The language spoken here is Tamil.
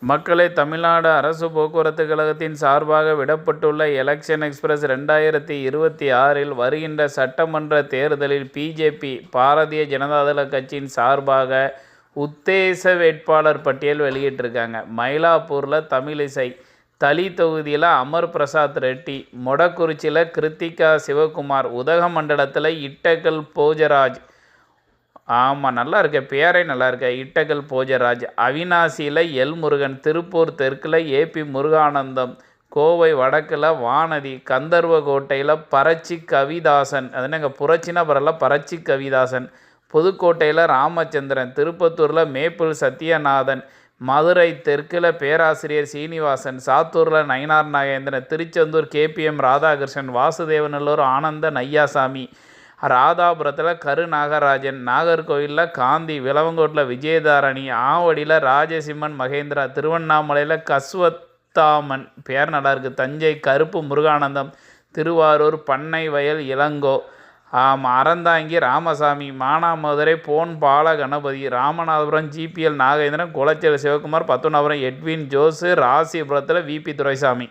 மக்களே, தமிழ்நாடு அரசு போக்குவரத்து கழகத்தின் சார்பாக விடப்பட்டுள்ள எலெக்ஷன் எக்ஸ்பிரஸ் 2026 வருகின்ற சட்டமன்ற தேர்தலில் பிஜேபி பாரதிய ஜனதாதள கட்சியின் சார்பாக உத்தேச வேட்பாளர் பட்டியல் வெளியிட்டிருக்காங்க. மயிலாப்பூரில் தமிழிசை, தளி தொகுதியில் அமர் பிரசாத் ரெட்டி, மொடக்குறிச்சியில் கிருத்திகா சிவகுமார், உதகமண்டலத்தில் இட்டகல் போஜராஜ், ஆமாம் நல்லா இருக்க, பேரே நல்லா இருக்க, இட்டகல் போஜராஜ், அவினாசியில் எல் முருகன், திருப்பூர் தெற்கில் ஏபி முருகானந்தம், கோவை வடக்கில் வானதி, கந்தர்வகோட்டையில் பரச்சி கவிதாசன், அது என்னங்க புரட்சினா பரவாயில்ல, பரச்சி கவிதாசன், புதுக்கோட்டையில் ராமச்சந்திரன், திருப்பத்தூரில் மேப்பிள் சத்யநாதன், மதுரை தெற்கில் பேராசிரியர் சீனிவாசன், சாத்தூரில் நயினார் நாகேந்திரன், திருச்செந்தூர் கேபிஎம் ராதாகிருஷ்ணன், வாசுதேவநல்லூர் ஆனந்த நையாசாமி, ராதாபுரத்தில் கரு நாகராஜன், நாகர்கோவிலில் காந்தி, விளவங்கோட்டில் விஜயதாரணி, ஆவடியில் ராஜசிம்மன் மகேந்திரா, திருவண்ணாமலையில் கஸ்வத்தாமன், பேர் நல்லா இருக்கு, தஞ்சை கருப்பு முருகானந்தம், திருவாரூர் பண்ணை வயல் இளங்கோ, அறந்தாங்கி ராமசாமி, மானாமதுரை போன் பால கணபதி, ராமநாதபுரம் ஜிபிஎல் நாகேந்திரன், குளச்சல் சிவகுமார், பத்துனாபுரம் எட்வின் ஜோசு, ராசிபுரத்தில் விபி துரைசாமி.